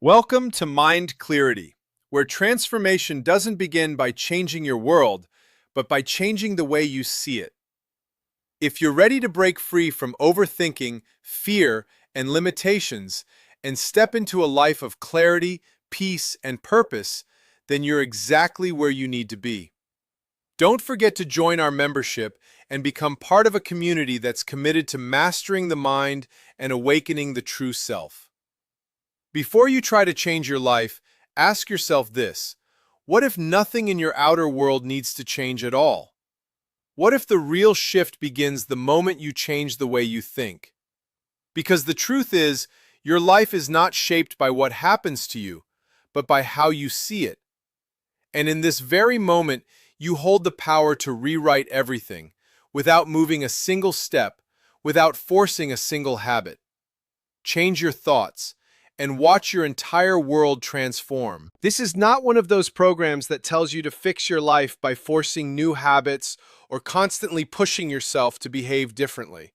Welcome to Mind Clarity, where transformation doesn't begin by changing your world, but by changing the way you see it. If you're ready to break free from overthinking, fear, and limitations, and step into a life of clarity, peace, and purpose, then you're exactly where you need to be. Don't forget to join our membership and become part of a community that's committed to mastering the mind and awakening the true self. Before you try to change your life, ask yourself this: what if nothing in your outer world needs to change at all? What if the real shift begins the moment you change the way you think? Because the truth is, your life is not shaped by what happens to you, but by how you see it. And in this very moment, you hold the power to rewrite everything, without moving a single step, without forcing a single habit. Change your thoughts, and watch your entire world transform. This is not one of those programs that tells you to fix your life by forcing new habits or constantly pushing yourself to behave differently.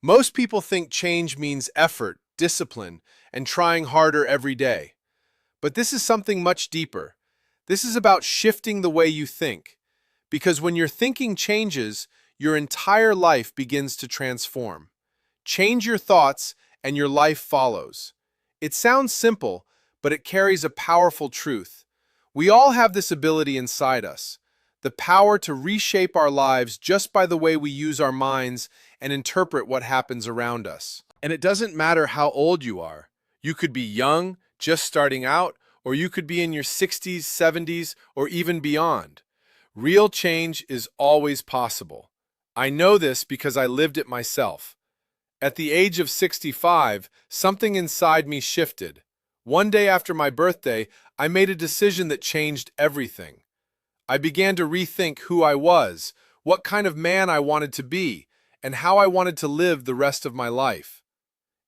Most people think change means effort, discipline, and trying harder every day. But this is something much deeper. This is about shifting the way you think. Because when your thinking changes, your entire life begins to transform. Change your thoughts, and your life follows. It sounds simple, but it carries a powerful truth. We all have this ability inside us, the power to reshape our lives just by the way we use our minds and interpret what happens around us. And it doesn't matter how old you are. You could be young, just starting out, or you could be in your 60s, 70s, or even beyond. Real change is always possible. I know this because I lived it myself. At the age of 65, something inside me shifted. One day after my birthday, I made a decision that changed everything. I began to rethink who I was, what kind of man I wanted to be, and how I wanted to live the rest of my life.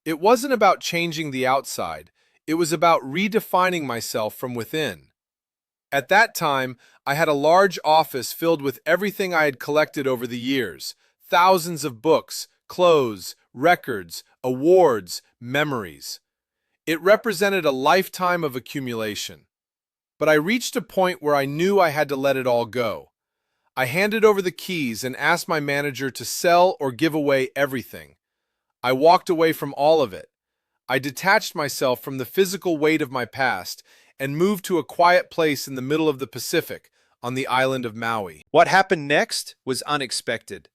It wasn't about changing the outside. It was about redefining myself from within. At that time, I had a large office filled with everything I had collected over the years, thousands of books, clothes, records, awards, memories. It represented a lifetime of accumulation. But I reached a point where I knew I had to let it all go. I handed over the keys and asked my manager to sell or give away everything. I walked away from all of it. I detached myself from the physical weight of my past and moved to a quiet place in the middle of the Pacific, on the island of Maui. What happened next was unexpected.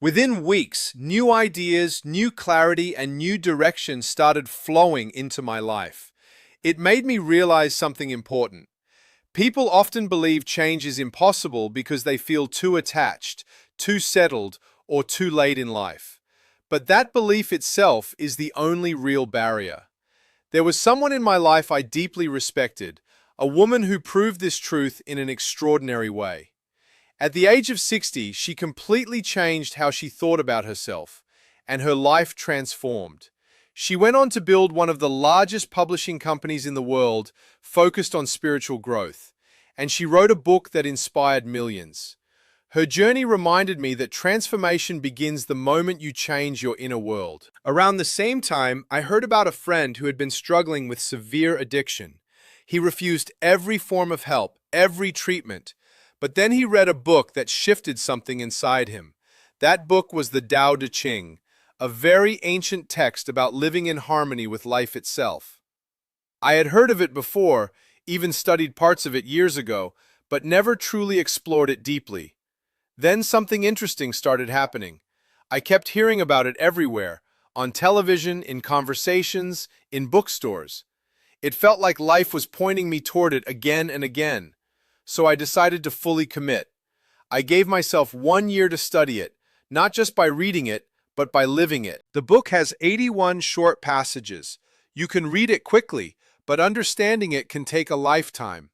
Within weeks, new ideas, new clarity, and new direction started flowing into my life. It made me realize something important. People often believe change is impossible because they feel too attached, too settled, or too late in life. But that belief itself is the only real barrier. There was someone in my life I deeply respected, a woman who proved this truth in an extraordinary way. At the age of 60, she completely changed how she thought about herself, and her life transformed. She went on to build one of the largest publishing companies in the world, focused on spiritual growth, and she wrote a book that inspired millions. Her journey reminded me that transformation begins the moment you change your inner world. Around the same time, I heard about a friend who had been struggling with severe addiction. He refused every form of help, every treatment. But then he read a book that shifted something inside him. That book was the Tao Te Ching, a very ancient text about living in harmony with life itself. I had heard of it before, even studied parts of it years ago, but never truly explored it deeply. Then something interesting started happening. I kept hearing about it everywhere, on television, in conversations, in bookstores. It felt like life was pointing me toward it again and again. So I decided to fully commit. I gave myself 1 year to study it, not just by reading it, but by living it. The book has 81 short passages. You can read it quickly, but understanding it can take a lifetime.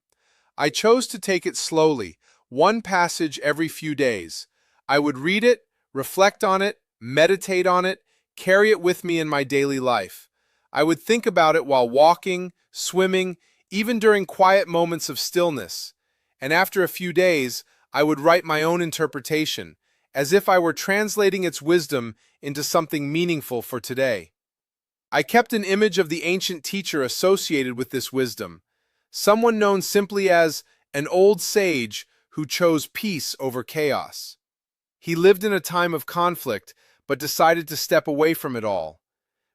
I chose to take it slowly, one passage every few days. I would read it, reflect on it, meditate on it, carry it with me in my daily life. I would think about it while walking, swimming, even during quiet moments of stillness. And after a few days, I would write my own interpretation, as if I were translating its wisdom into something meaningful for today. I kept an image of the ancient teacher associated with this wisdom, someone known simply as an old sage who chose peace over chaos. He lived in a time of conflict, but decided to step away from it all.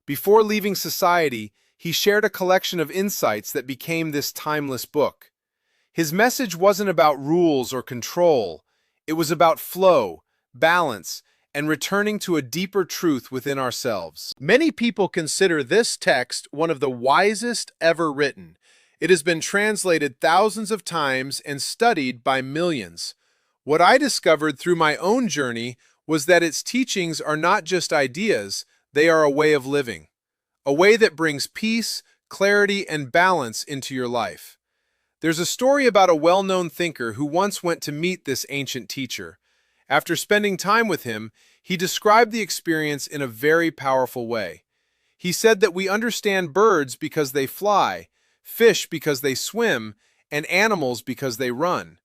Before leaving society, he shared a collection of insights that became this timeless book. His message wasn't about rules or control. It was about flow, balance, and returning to a deeper truth within ourselves. Many people consider this text one of the wisest ever written. It has been translated thousands of times and studied by millions. What I discovered through my own journey was that its teachings are not just ideas, they are a way of living. A way that brings peace, clarity, and balance into your life. There's a story about a well-known thinker who once went to meet this ancient teacher. After spending time with him, he described the experience in a very powerful way. He said that we understand birds because they fly, fish because they swim, and animals because they run.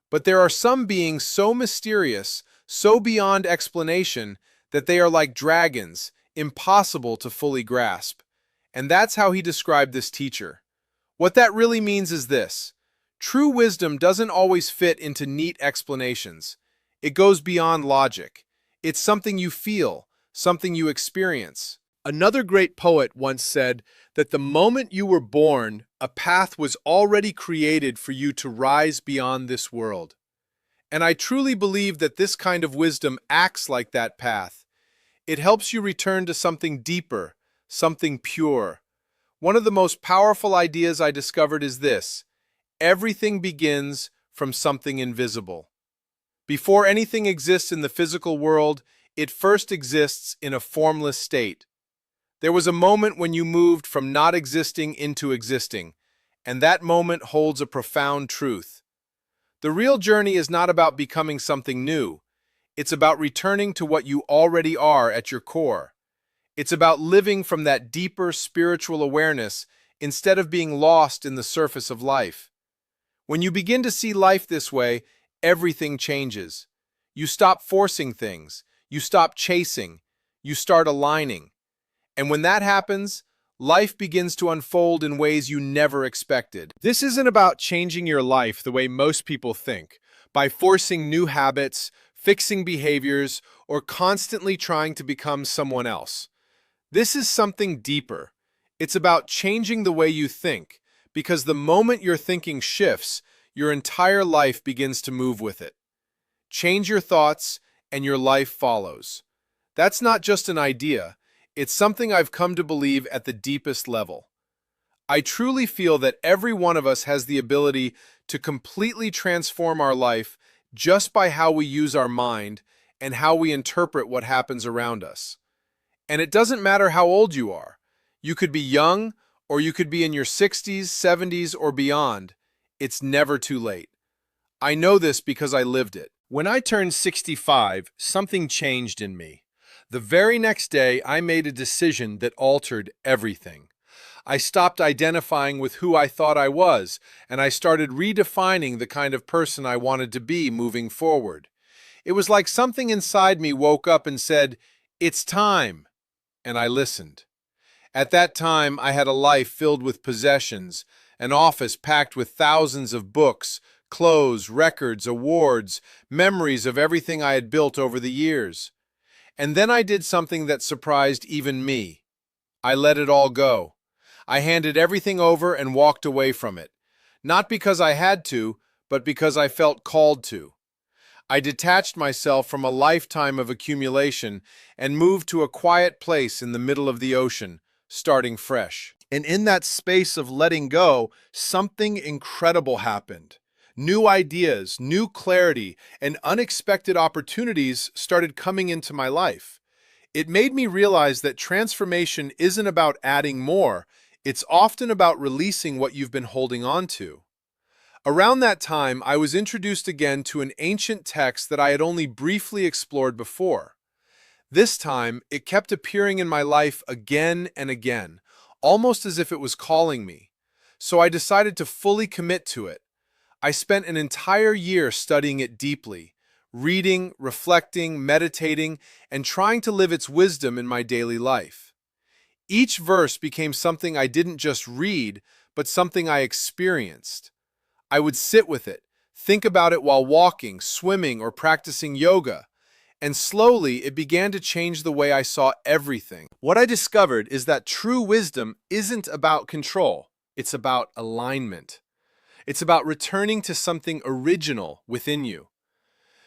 But there are some beings so mysterious, so beyond explanation, that they are like dragons, impossible to fully grasp. And that's how he described this teacher. What that really means is this: true wisdom doesn't always fit into neat explanations. It goes beyond logic. It's something you feel, something you experience. Another great poet once said that the moment you were born, a path was already created for you to rise beyond this world. And I truly believe that this kind of wisdom acts like that path. It helps you return to something deeper, something pure. One of the most powerful ideas I discovered is this: everything begins from something invisible. Before anything exists in the physical world, it first exists in a formless state. There was a moment when you moved from not existing into existing, and that moment holds a profound truth. The real journey is not about becoming something new. It's about returning to what you already are at your core. It's about living from that deeper spiritual awareness instead of being lost in the surface of life. When you begin to see life this way, everything changes. You stop forcing things. You stop chasing. You start aligning. And when that happens, life begins to unfold in ways you never expected. This isn't about changing your life the way most people think, by forcing new habits, fixing behaviors, or constantly trying to become someone else. This is something deeper. It's about changing the way you think, because the moment your thinking shifts, your entire life begins to move with it. Change your thoughts, and your life follows. That's not just an idea. It's something I've come to believe at the deepest level. I truly feel that every one of us has the ability to completely transform our life just by how we use our mind and how we interpret what happens around us. And it doesn't matter how old you are. You could be young, or you could be in your 60s, 70s, or beyond. It's never too late. I know this because I lived it. When I turned 65, something changed in me. The very next day, I made a decision that altered everything. I stopped identifying with who I thought I was, and I started redefining the kind of person I wanted to be moving forward. It was like something inside me woke up and said, "It's time." And I listened. At that time, I had a life filled with possessions, an office packed with thousands of books, clothes, records, awards, memories of everything I had built over the years. And then I did something that surprised even me. I let it all go. I handed everything over and walked away from it. Not because I had to, but because I felt called to. I detached myself from a lifetime of accumulation and moved to a quiet place in the middle of the ocean, starting fresh. And in that space of letting go, something incredible happened. New ideas, new clarity, and unexpected opportunities started coming into my life. It made me realize that transformation isn't about adding more, it's often about releasing what you've been holding on to. Around that time, I was introduced again to an ancient text that I had only briefly explored before. This time, it kept appearing in my life again and again, almost as if it was calling me. So I decided to fully commit to it. I spent an entire year studying it deeply, reading, reflecting, meditating, and trying to live its wisdom in my daily life. Each verse became something I didn't just read, but something I experienced. I would sit with it, think about it while walking, swimming, or practicing yoga, and slowly it began to change the way I saw everything. What I discovered is that true wisdom isn't about control, it's about alignment. It's about returning to something original within you.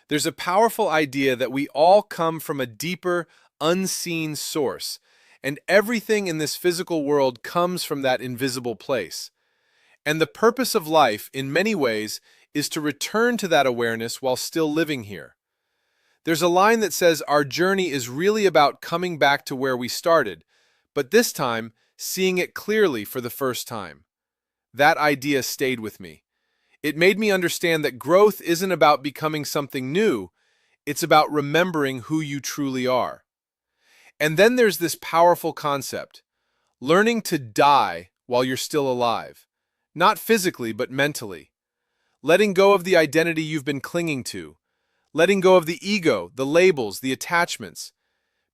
There's a powerful idea that we all come from a deeper, unseen source, and everything in this physical world comes from that invisible place. And the purpose of life, in many ways, is to return to that awareness while still living here. There's a line that says our journey is really about coming back to where we started, but this time, seeing it clearly for the first time. That idea stayed with me. It made me understand that growth isn't about becoming something new, it's about remembering who you truly are. And then there's this powerful concept, learning to die while you're still alive. Not physically, but mentally. Letting go of the identity you've been clinging to. Letting go of the ego, the labels, the attachments.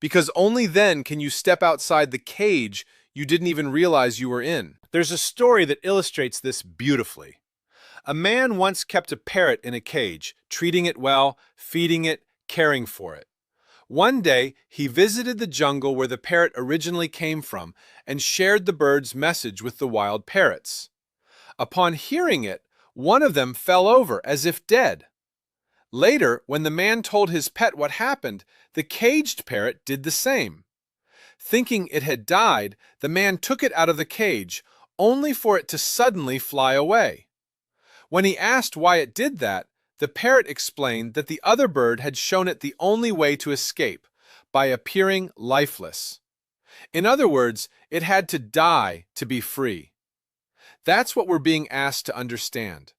Because only then can you step outside the cage you didn't even realize you were in. There's a story that illustrates this beautifully. A man once kept a parrot in a cage, treating it well, feeding it, caring for it. One day, he visited the jungle where the parrot originally came from and shared the bird's message with the wild parrots. Upon hearing it, one of them fell over as if dead. Later, when the man told his pet what happened, the caged parrot did the same. Thinking it had died, the man took it out of the cage, only for it to suddenly fly away. When he asked why it did that, the parrot explained that the other bird had shown it the only way to escape, by appearing lifeless. In other words, it had to die to be free. That's what we're being asked to understand.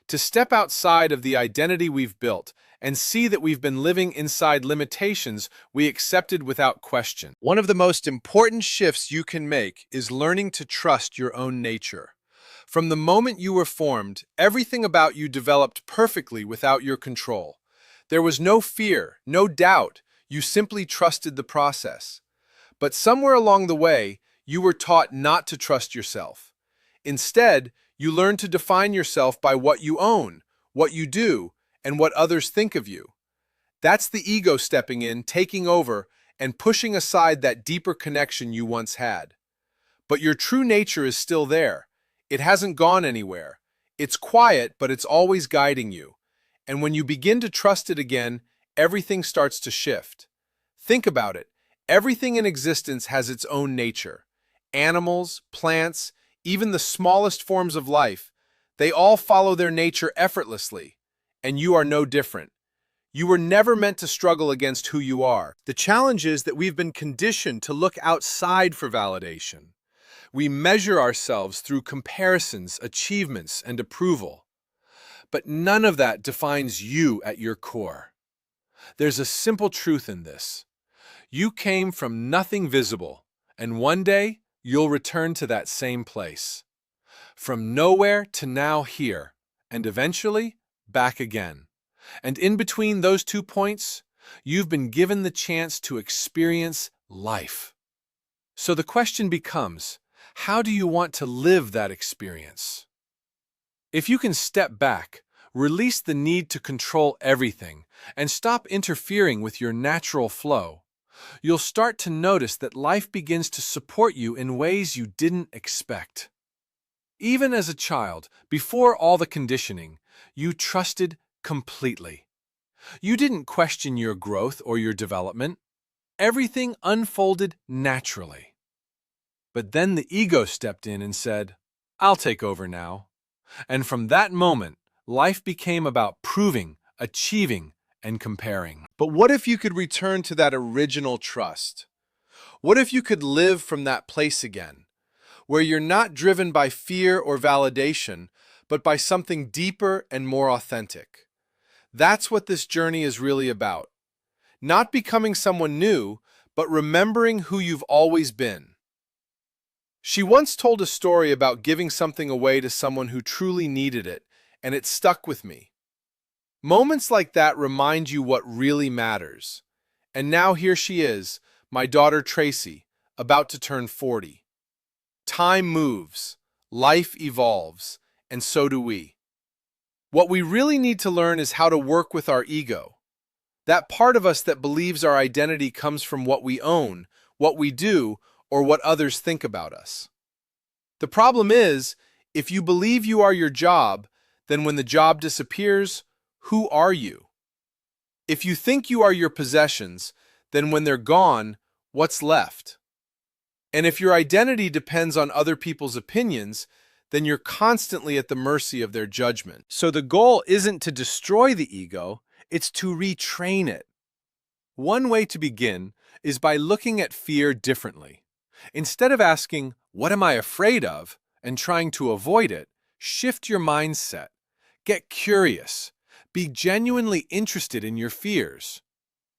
To step outside of the identity we've built and see that we've been living inside limitations we accepted without question. One of the most important shifts you can make is learning to trust your own nature. From the moment you were formed, everything about you developed perfectly without your control. There was no fear, no doubt, you simply trusted the process. But somewhere along the way, you were taught not to trust yourself. Instead, you learned to define yourself by what you own, what you do, and what others think of you. That's the ego stepping in, taking over, and pushing aside that deeper connection you once had. But your true nature is still there. It hasn't gone anywhere. It's quiet, but it's always guiding you. And when you begin to trust it again, everything starts to shift. Think about it. Everything in existence has its own nature. Animals, plants, even the smallest forms of life, they all follow their nature effortlessly. And you are no different. You were never meant to struggle against who you are. The challenge is that we've been conditioned to look outside for validation. We measure ourselves through comparisons, achievements, and approval. But none of that defines you at your core. There's a simple truth in this. You came from nothing visible, and one day you'll return to that same place. From nowhere to now here, and eventually back again. And in between those 2 points, you've been given the chance to experience life. So the question becomes, how do you want to live that experience? If you can step back, release the need to control everything, and stop interfering with your natural flow, you'll start to notice that life begins to support you in ways you didn't expect. Even as a child, before all the conditioning, you trusted completely. You didn't question your growth or your development. Everything unfolded naturally. But then the ego stepped in and said, "I'll take over now." And from that moment, life became about proving, achieving, and comparing. But what if you could return to that original trust? What if you could live from that place again, where you're not driven by fear or validation, but by something deeper and more authentic? That's what this journey is really about. Not becoming someone new, but remembering who you've always been. She once told a story about giving something away to someone who truly needed it, and it stuck with me. Moments like that remind you what really matters. And now here she is, my daughter Tracy, about to turn 40. Time moves, life evolves, and so do we. What we really need to learn is how to work with our ego. That part of us that believes our identity comes from what we own, what we do, or what others think about us. The problem is, if you believe you are your job, then when the job disappears, who are you? If you think you are your possessions, then when they're gone, what's left? And if your identity depends on other people's opinions, then you're constantly at the mercy of their judgment. So the goal isn't to destroy the ego, it's to retrain it. One way to begin is by looking at fear differently. Instead of asking, "What am I afraid of?" and trying to avoid it, shift your mindset. Get curious. Be genuinely interested in your fears.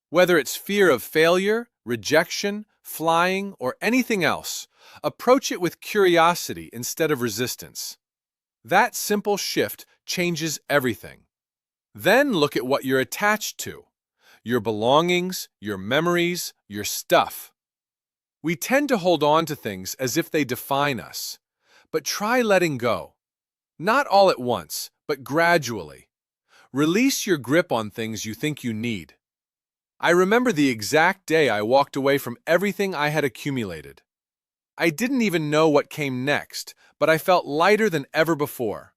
Whether it's fear of failure, rejection, flying, or anything else, approach it with curiosity instead of resistance. That simple shift changes everything. Then look at what you're attached to. Your belongings, your memories, your stuff. We tend to hold on to things as if they define us. But try letting go. Not all at once, but gradually. Release your grip on things you think you need. I remember the exact day I walked away from everything I had accumulated. I didn't even know what came next, but I felt lighter than ever before.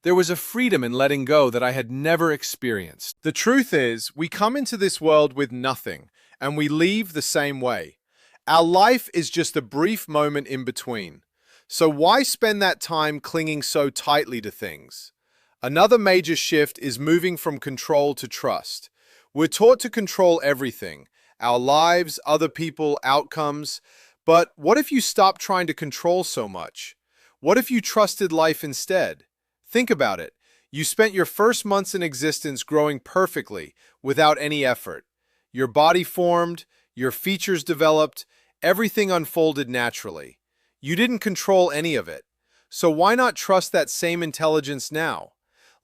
There was a freedom in letting go that I had never experienced. The truth is, we come into this world with nothing, and we leave the same way. Our life is just a brief moment in between. So why spend that time clinging so tightly to things? Another major shift is moving from control to trust. We're taught to control everything, our lives, other people, outcomes. But what if you stopped trying to control so much? What if you trusted life instead? Think about it. You spent your first months in existence growing perfectly, without any effort. Your body formed, your features developed, everything unfolded naturally. You didn't control any of it. So why not trust that same intelligence now?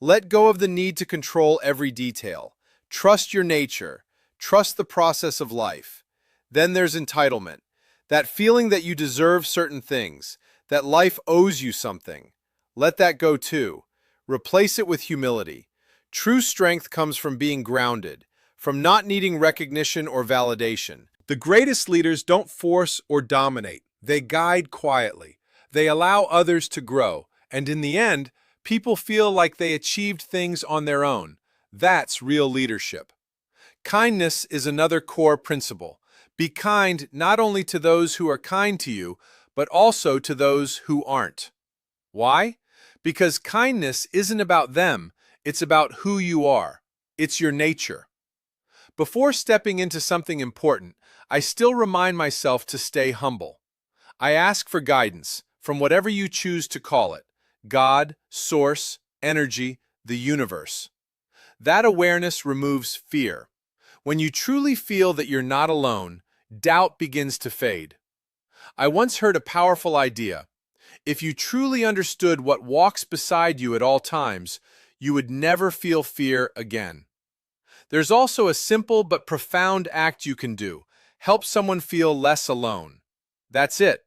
Let go of the need to control every detail. Trust your nature. Trust the process of life. Then there's entitlement. That feeling that you deserve certain things, that life owes you something. Let that go too. Replace it with humility. True strength comes from being grounded, from not needing recognition or validation. The greatest leaders don't force or dominate. They guide quietly. They allow others to grow. And in the end, people feel like they achieved things on their own. That's real leadership. Kindness is another core principle. Be kind not only to those who are kind to you, but also to those who aren't. Why? Because kindness isn't about them, it's about who you are. It's your nature. Before stepping into something important, I still remind myself to stay humble. I ask for guidance, from whatever you choose to call it: God, source, energy, the universe. That awareness removes fear. When you truly feel that you're not alone, doubt begins to fade. I once heard a powerful idea. If you truly understood what walks beside you at all times, you would never feel fear again. There's also a simple but profound act you can do. Help someone feel less alone. That's it.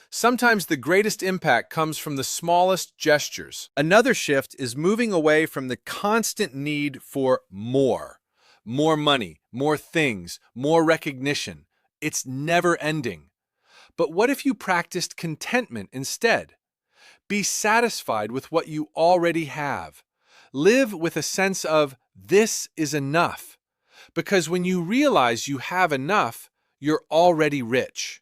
Sometimes the greatest impact comes from the smallest gestures. Another shift is moving away from the constant need for more. More money, more things, more recognition. It's never ending. But what if you practiced contentment instead? Be satisfied with what you already have. Live with a sense of, this is enough. Because when you realize you have enough, you're already rich.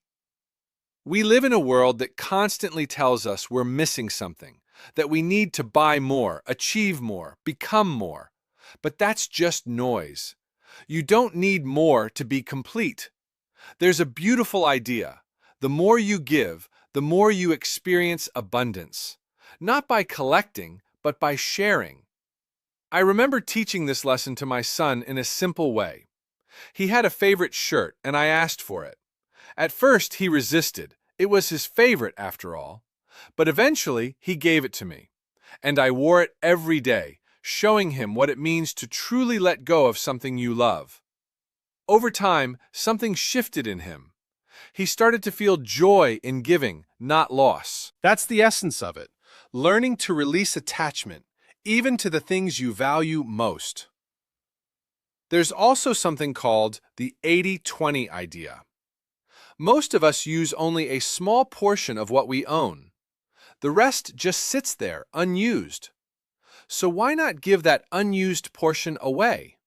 We live in a world that constantly tells us we're missing something, that we need to buy more, achieve more, become more. But that's just noise. You don't need more to be complete. There's a beautiful idea. The more you give, the more you experience abundance. Not by collecting, but by sharing. I remember teaching this lesson to my son in a simple way. He had a favorite shirt, and I asked for it. At first, he resisted. It was his favorite, after all. But eventually, he gave it to me. And I wore it every day, showing him what it means to truly let go of something you love. Over time, something shifted in him. He started to feel joy in giving, not loss. That's the essence of it. Learning to release attachment, even to the things you value most. There's also something called the 80-20 idea. Most of us use only a small portion of what we own. The rest just sits there, unused. So why not give that unused portion away?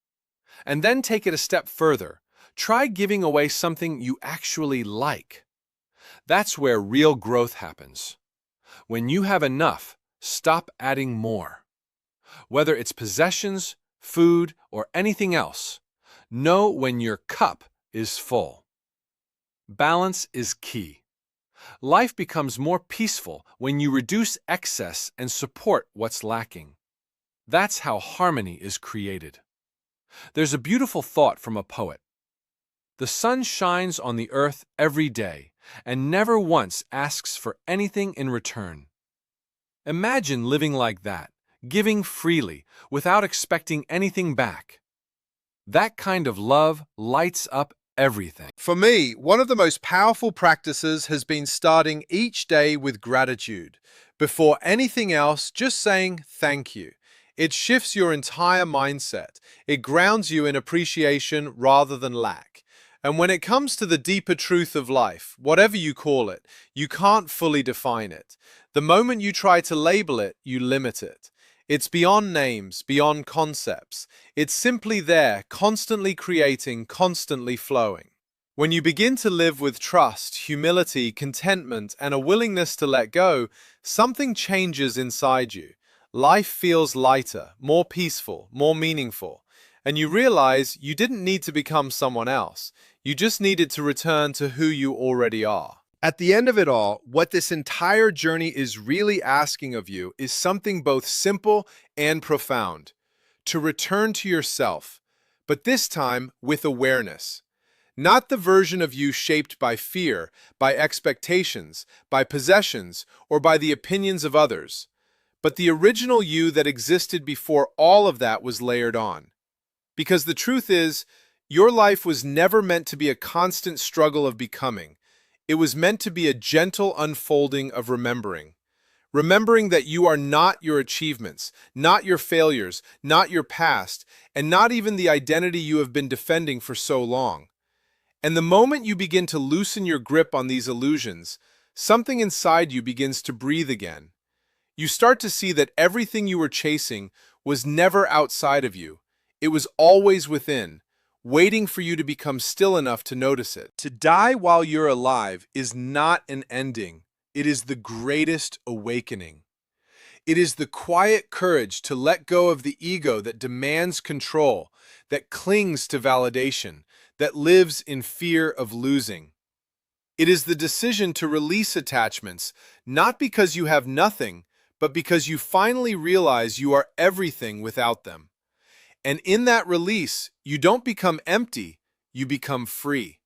And then take it a step further. Try giving away something you actually like. That's where real growth happens. When you have enough, stop adding more. Whether it's possessions, food, or anything else, know when your cup is full. Balance is key. Life becomes more peaceful when you reduce excess and support what's lacking. That's how harmony is created. There's a beautiful thought from a poet. The sun shines on the earth every day and never once asks for anything in return. Imagine living like that, giving freely, without expecting anything back. That kind of love lights up everything. For me, one of the most powerful practices has been starting each day with gratitude. Before anything else, just saying thank you. It shifts your entire mindset. It grounds you in appreciation rather than lack. And when it comes to the deeper truth of life, whatever you call it, you can't fully define it. The moment you try to label it, you limit it. It's beyond names, beyond concepts. It's simply there, constantly creating, constantly flowing. When you begin to live with trust, humility, contentment, and a willingness to let go, something changes inside you. Life feels lighter, more peaceful, more meaningful. And you realize you didn't need to become someone else. You just needed to return to who you already are. At the end of it all, what this entire journey is really asking of you is something both simple and profound. To return to yourself, but this time with awareness. Not the version of you shaped by fear, by expectations, by possessions, or by the opinions of others, but the original you that existed before all of that was layered on. Because the truth is, your life was never meant to be a constant struggle of becoming. It was meant to be a gentle unfolding of remembering. Remembering that you are not your achievements, not your failures, not your past, and not even the identity you have been defending for so long. And the moment you begin to loosen your grip on these illusions, something inside you begins to breathe again. You start to see that everything you were chasing was never outside of you. It was always within, waiting for you to become still enough to notice it. To die while you're alive is not an ending. It is the greatest awakening. It is the quiet courage to let go of the ego that demands control, that clings to validation, that lives in fear of losing. It is the decision to release attachments, not because you have nothing, but because you finally realize you are everything without them. And in that release, you don't become empty, you become free.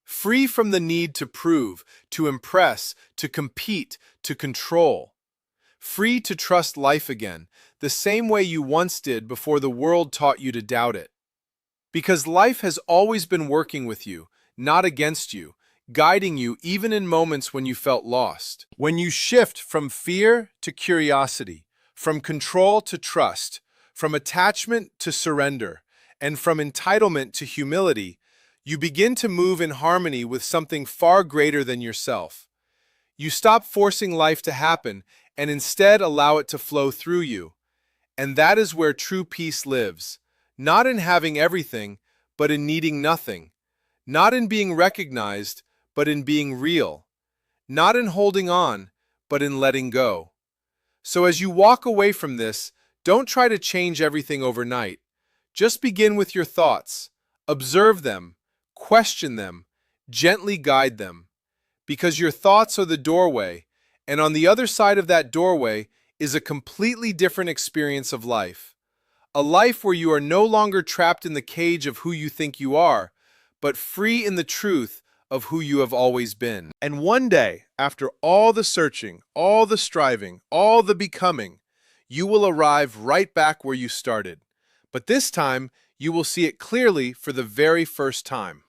Free from the need to prove, to impress, to compete, to control. Free to trust life again, the same way you once did before the world taught you to doubt it. Because life has always been working with you, not against you, guiding you even in moments when you felt lost. When you shift from fear to curiosity, from control to trust, from attachment to surrender, and from entitlement to humility, you begin to move in harmony with something far greater than yourself. You stop forcing life to happen and instead allow it to flow through you. And that is where true peace lives, not in having everything, but in needing nothing, not in being recognized, but in being real, not in holding on, but in letting go. So as you walk away from this, don't try to change everything overnight. Just begin with your thoughts. Observe them, question them, gently guide them. Because your thoughts are the doorway, and on the other side of that doorway is a completely different experience of life. A life where you are no longer trapped in the cage of who you think you are, but free in the truth of who you have always been. And one day, after all the searching, all the striving, all the becoming, you will arrive right back where you started. But this time, you will see it clearly for the very first time.